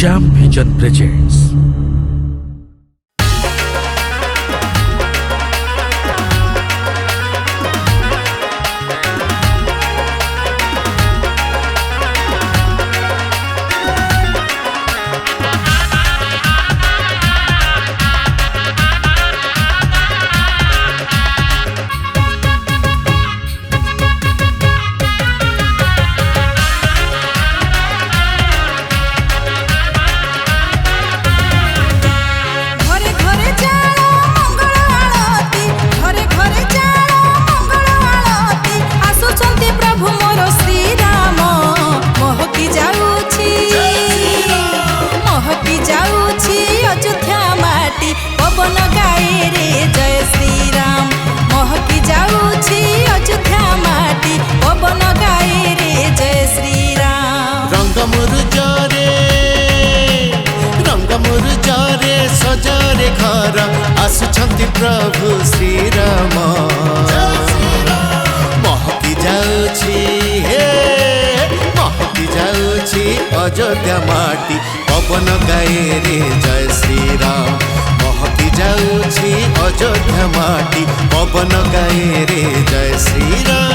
Shyam vision presents. पवन गाए रे जय श्री राम, महकी जाऊछि अयोध्या माटी। पवन गाए रे जय श्री राम। रंग मुरुज रे सजारे घर आसुछंती प्रभु श्री राम। महकी जाऊछि महकी जाऊछि अयोध्या माटी। पवन गाए रे जय श्री राम, महकी जाऊछि अयोध्या माटी। पवन गाए रे जय श्री राम।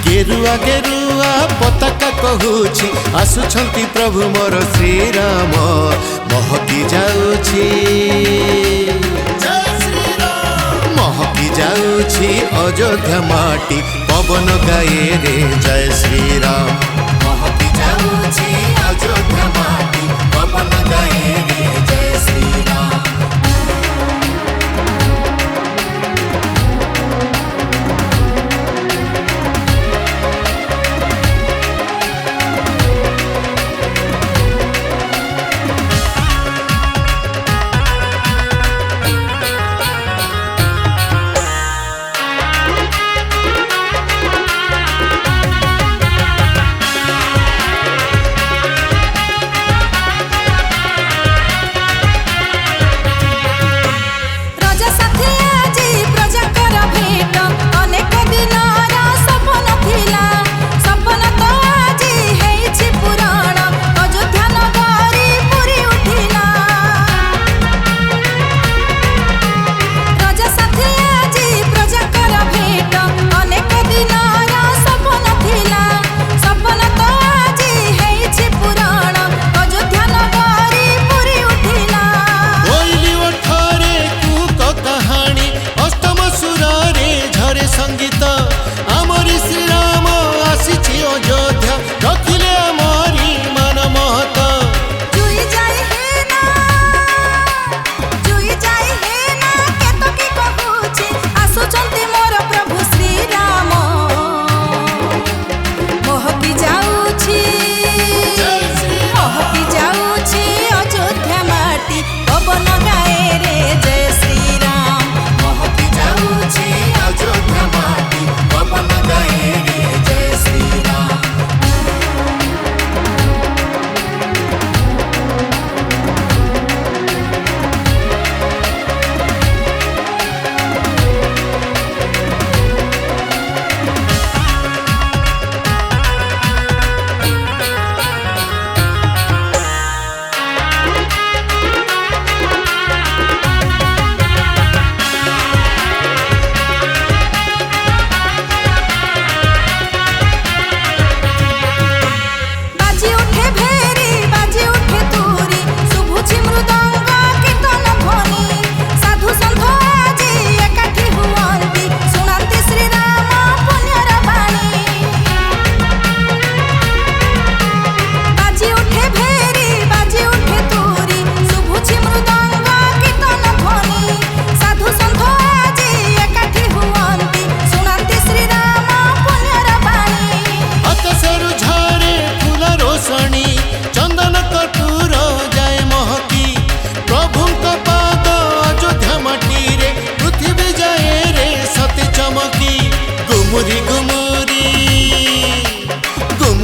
गेरुआ गेरुआ पताका कहूछि आसुछंती प्रभु मोर श्री राम। महकी जाऊछि महकी जाऊछि अयोध्या माटी। पवन गाए रे जय श्री राम, महकी जाऊछि अयोध्या माटी। पवन गाए रे जय श्री राम।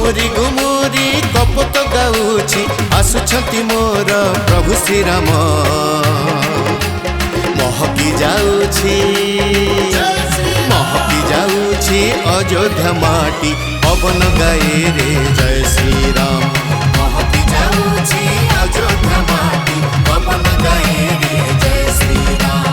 ଗୁମୁରି ଗୁମୁରି କପଟ ଗାଉଛି ଆସୁଛନ୍ତି ମୋର ପ୍ରଭୁ ଶ୍ରୀରାମ ମହକି ଯାଉଛି ଅଯୋଧ୍ୟା ମାଟି ପବନ ଗାଏ ରେ ଜୟ ଶ୍ରୀରାମ ମହକି ଯାଉଛି ଅଯୋଧ୍ୟା ମାଟି ପବନ ଗାଏ ରେ ଜୟ ଶ୍ରୀରାମ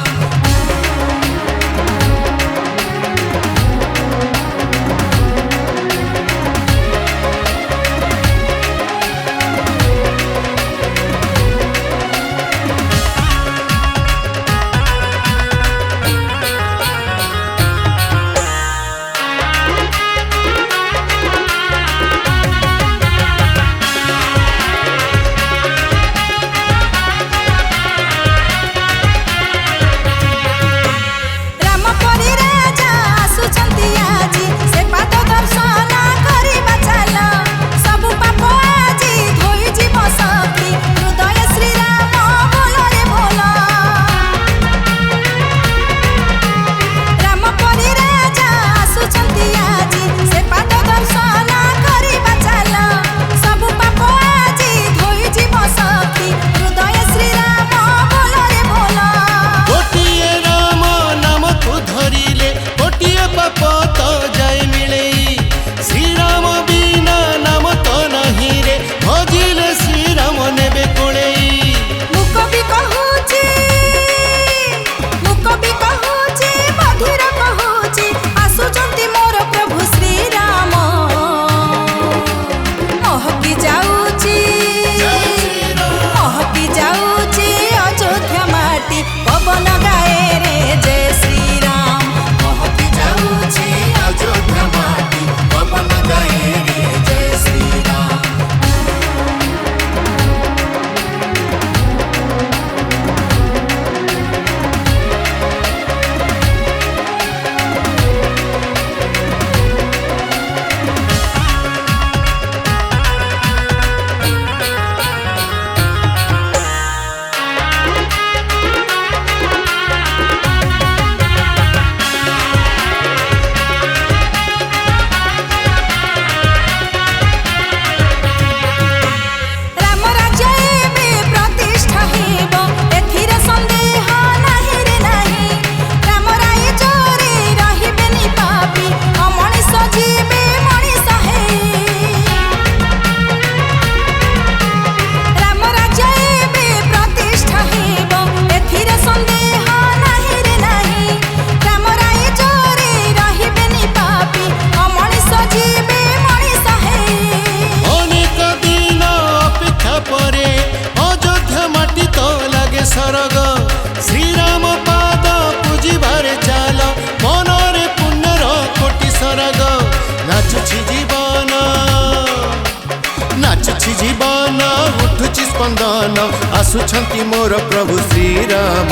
जीवन उठुची स्पंदन आसुछंती मोर प्रभु श्रीराम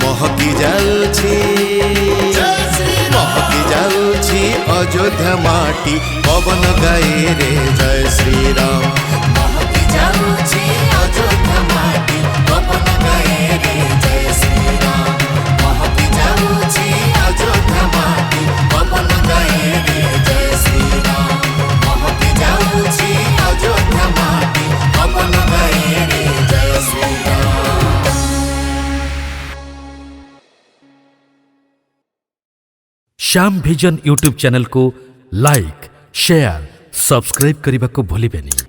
महकी जाउछि अयोध्या माटी पवन गाए रे जय श्रीराम महकी जाउछि अयोध्या माटी पवन गाए रे जय श्रीराम महकी जाउछि अयोध्या माटी पवन गाए रे जय श्रीराम महकी जाउछि अयोध्या माटी पवन गाए रे जय Shriram. Shyam vision YouTube channel को लाइक शेयर सब्सक्राइब करने को भूलिबेनी।